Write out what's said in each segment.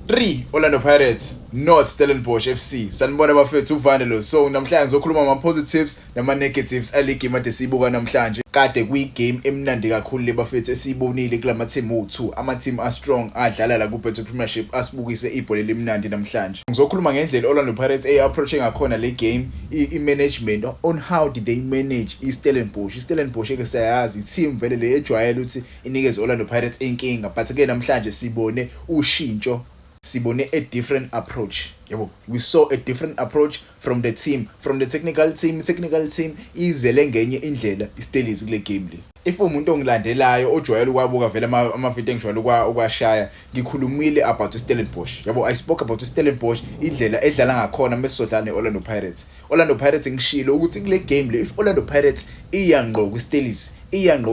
3 Orlando Pirates, not Stellenbosch FC. Sanibona bafethu uVandelo. So namhlanje ngizokhuluma ama-positives nama-negatives aligame ade siyibuka namhlanje. Kade kuyigame emnandi kakhulu le bafethu esiyibonile kulama team u2. Ama-team a-strong adlala la ku-Betway Premiership asibukise ibhola elimnandi namhlanje. Ngizokhuluma ngendlela Orlando Pirates approaching ngakhona le game, i-management on how did they manage i-Stellenbosch. I-Stellenbosch ke siyayazi i-team vele le ejwayele ukuthi inikeze Orlando Pirates inkinga, but ke namhlanje sibone ushintsho. Sibone a different approach. Yabo, we saw a different approach from the team, from the technical team. Technical team izele ngenye indlela iStellies kule game le. If umuntu ongilandelayo ojwayele ukwabuka vele ama-video engijwayele ukwashaya, ngikhulumile about iStellenbosch. Yabo, I spoke about iStellenbosch, indlela edlala ngakhona mesizodlala neOrlando Pirates. Orlando Pirates ngishilo ukuthi kule game le, if Orlando Pirates iyangqoka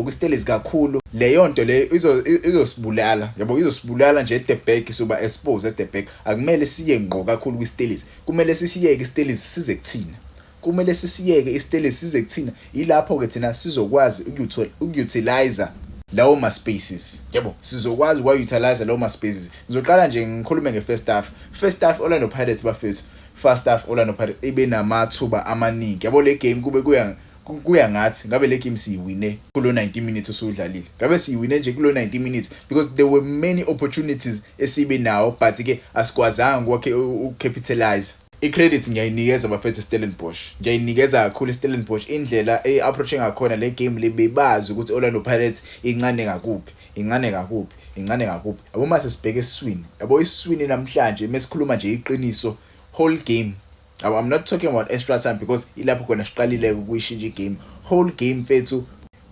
iStellies kakhulu, leyo nto le izosibulala. Yabo, izosibulala nje at the back, soba expose at the back. Akumele siye ngqo kakhulu kwiStellies. Kumele sisiyeke iStellies size kuthina. Kumele sisiyeke iStellies size kuthina. Ilapho ke thina sizokwazi ukutilize lawo ma spaces. Yabo, sizokwazi ukutilize lawo ma spaces. Ngizoqala nje ngikhulume ngeFirst half. First half Orlando Pirates bafethu. First half Orlando Pirates ibe namathuba amaningi. Yabo, le game kube kuya ngathi ngabe le game siyiwine kulo 90 minutes usudlalile. Ngabe siyiwine nje kulo 90 minutes because there were many opportunities esibe nawo, but ke asikwazanga kwakhe ucapitalize. I-credit ngiyayinikeza bafethu Stellenbosch. Ngiyayinikeza kakhulu Stellenbosch indlela approaching ngakhona le game le, bebazi ukuthi Orlando Pirates incane ngakuphi. Abo mase sibheke eswini. Yabo, iswini namhlanje mesikhuluma nje iqiniso whole game. I'm not talking about extra time because ilapho khona siqalile ukuyishintsha igame. Whole game fethu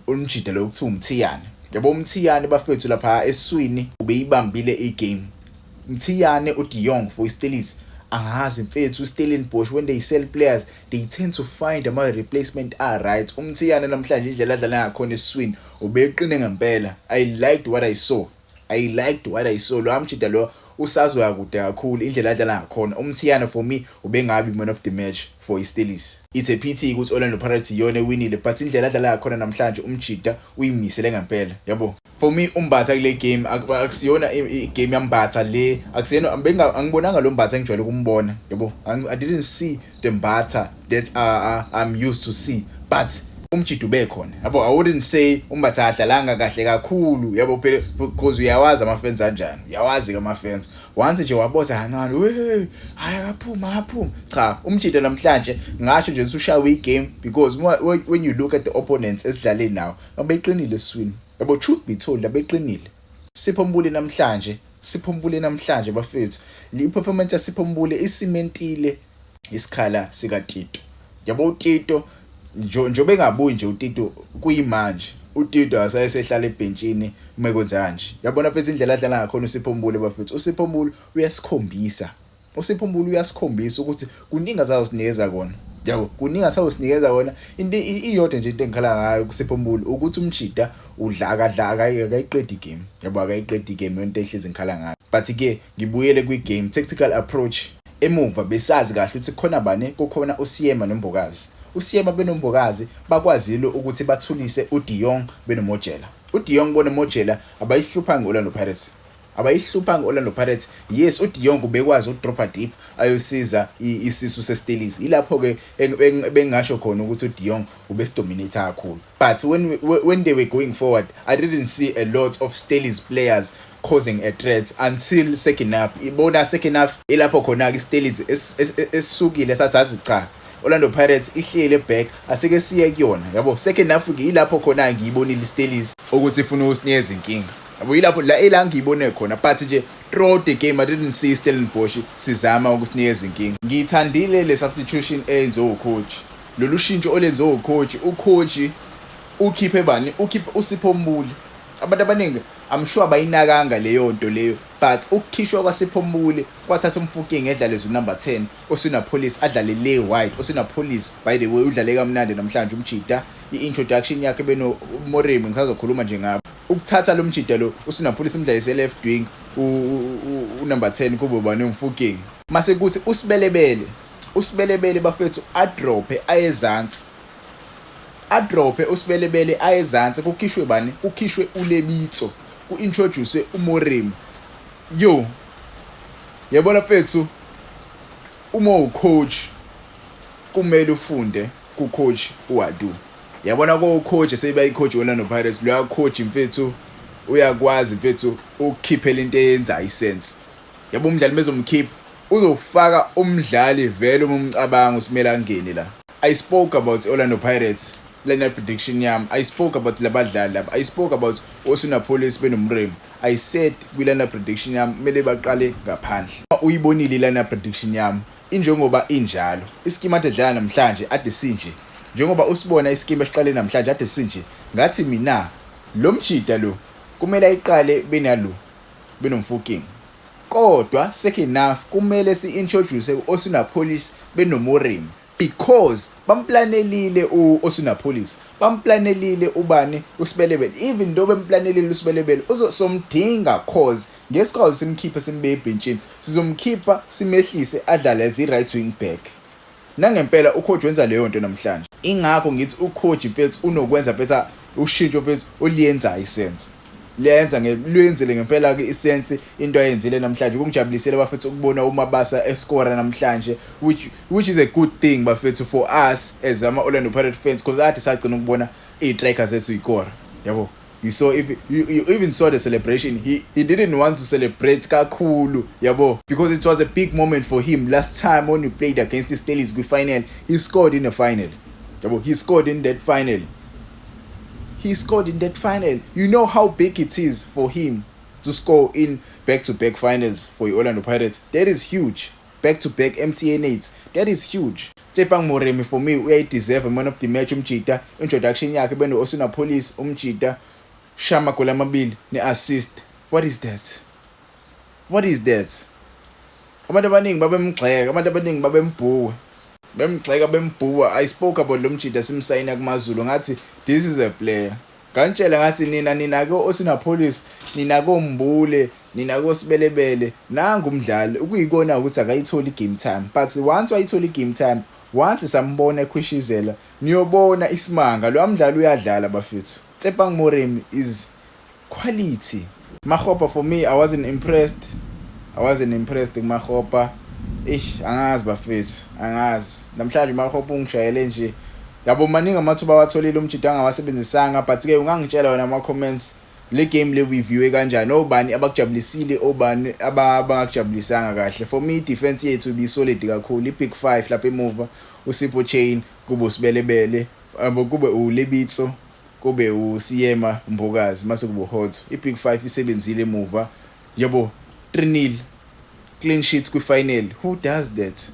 unjida lo kuthi uMthiyane. Yabo, uMthiyane bafethu lapha eswini ubeyibambile igame. Mthiyane uDe Jong for iStellies. Angazi mfethu Stellenbosch, when they sell players they tend to find ama replacement right. Umthiyane namhlanje indlela adlala ngakhona eswini ubeqine ngempela. I liked what I saw. Lo amjida lo usazwa kude kakhulu indlela adlala ngakhona. Umthiyane for me ubengabi man of the match for iStellies. It's a pity ukuthi Orlando Pirates yona winile, but indlela adlala ngakhona namhlanje umjida uyimisele ngempela. Yabo, for me umbatha kule game akusiyona igame yambatha le, akusiyona angibonanga lo mbatha engijwayele ukumbona. Yabo, I didn't see the mbatha that I'm used to see, but umjida ubekhona. Yabo, I wouldn't say umbatha adlalanga kahle kakhulu. Yabo, because uyawazi ama-fans anjani, uyawazi ama-fans once nje waboza kancane akaphuma. Cha, umjida namhlanje ngasho nje usushawe igame because when you look at the opponents esidlale now, abeqinile eswini. Yabo, truth be told abeqinile. Siphombule namhlanje bafethu. Le performance yaSiphombule isimentile isikhala sika Tito. Yabo, uTito njobe ngabuyi nje uTito kuyimanje. uTito asayesehlala ebhenchini umekwenza kanje. Yabona mfethu indlela adlala ngakhona uSiphombule bafethu. uSiphombule uyasikhombisa ukuthi kuningi azawusinikeza kona. Yabo, kuningi asawusinikeza kona. Iyodwa nje into engikhala ngayo kuSiphombule ukuthi umjida udlaka akayiqedi igame. Yabo, akayiqedi igame into ehlezi ngikhala ngayo. But ke ngibuyele kwi-game tactical approach. Emuva besazi kahle ukuthi khona bane kukhona uSiyema noMbokazi. uSiyema benombokazi bakwazile ukuthi bathulise uDe Jong benomojela. uDe Jong bonomojela abayihluphanga Orlando Pirates. Yes, uDe Jong ubekwazi ukudropa deep ayosiza isisu seStellies. Ilapho ke bengasho khona ukuthi uDe Jong ubesidominate kakhulu. But when they were going forward, I didn't see a lot of Stellies players causing a threat until second half. Ibona second half ilapho khona ke iStellies esisukile sathi cha, Orlando Pirates ihlele back aseke siye kuyona. Yabo, second half ke ilapho khona ngiyibonile iStellies ukuthi ifuna usinikeza inkinga. Yabo, ilapho la ngiyibone khona, but nje throughout the game I didn't see Stellenbosch sizama ukusinikeza inkinga. Ngiyithandile le substitution enzo ucoach. Lolu shintsho olenzo ucoach ukhiphe uSiphombule. Abantu abaningi I'm sure bayinakanga leyo nto leyo, but ukukhishwa kwaSiphombule kwathatha umfuking edlale number 10 oSinapolice adlale le wide. oSinapolice by the way udlale kamnandi namhlanje umjida. I-introduction yakhe beno Moremi ngisazokhuluma nje ngapha. Ukuthatha lo mjida lo uSinapolice imdlalise left wing number 10 kubo bane umfuking. Mase kuthi usibelebele bafethu adrope ayezantsi kukhishwe bani, kukhishwe uLebitso, ku-introduce uMoremi. Yo, Yabona mfethu, uma ucoach kumele ufunde ku-coach uWadu. Yabona ko-coach seyibayi-coach Orlando Pirates, loya coach mfethu uyakwazi mfethu ukukhiphela into eyenza isense. Yabo umdlali bezomkhipha uzofaka umdlali vele uma umcabanga usimela angene la. I spoke about Orlando Pirates lineup prediction yami. I spoke about labadlali laba. I spoke about Osuna Police benomrem. I said kwi-lineup prediction yami kumele baqale ngaphandle. Uyibonile i-lineup prediction yami injengoba injalo. Iskema ade dlala namhlanje ade sinje. Njengoba usibona iskema esiqale namhlanje ade sinje. Ngathi mina lo mjida lo kumele ayiqale benalo benomfuking. Kodwa second half kumele si-introduce u-Osuna Police benomorem because bamplanelile u-Osuna Police, bamplanelile ubani uSibelebele. Even though bemplanelile uSibelebele uzosomdinga cause ngesikhathi simkhipha simbeke ebhenchini sizomkhipha simehlise adlale as i-right wing back. Nangempela ucoach wenza leyo nto namhlanje. Ingakho ngithi ucoach mfethu unokwenza bhetha ushintsho mfethu oliyenzayo isense. Lwenzele ngempela ke isense into ayenzile namhlanje. Kungijabulisela bafethu ukubona uMabasa escore namhlanje, which is a good thing bafethu for us as ama Orlando Pirates fans, because athi sagcina ukubona i-strikers ethu ikora. Yabo, you even saw the celebration. He didn't want to celebrate kakhulu, yabo, because it was a big moment for him. Last time when he played against the Steelers final, he scored in the final. Yabo, he scored in that final. He scored in that final. You know how big it is for him to score in back-to-back finals for the Orlando Pirates. That is huge. Back-to-back MTN 8. That is huge. Tshepang Moremi for me, we deserve man of the match umjida. Introduction yakhe beno Osuna Police umjida. Shama goal amabili ne assist. What is that? What is that? Abantu abaningi babemgxeka, abantu abaningi babembhuwa. Bemgxeka bembhuwa. I spoke about lo mjida simsayina kuMaZulu ngathi this is a player. Kanitshela ngathi nina ko Osuna Police, nina ko Mbule, nina ko Sibelebele, nangu umdlali ukuyikona ukuthi akayitholi game time. But once wayithola game time, once sambona ekhwishizela, niyobona isimanga lo mdlali uyadlala bafethu. Tshepang Moremi is quality. Makgopa for me, I wasn't impressed Makgopa. Angazi bafethu, angazi. Namhlanje Makgopa ungishayele nje. Yabo maningi amathuba awatholile umjida angawasebenzisanga, but ke ungangitshela wena ama comments le game le review kanjani, obani abakujabulisile, obani abangakujabulisanga kahle. For me defense yethu bi solid kakhulu. I-pick 5 lapha emuva uSipho Chain, kube uSibelebele, kube uLebitso, kube uSiyema Mbokazi, mase kube uHotho. I-pick 5 isebenzile emuva. Yabo 3-0 clean sheets kwi-final. Who does that?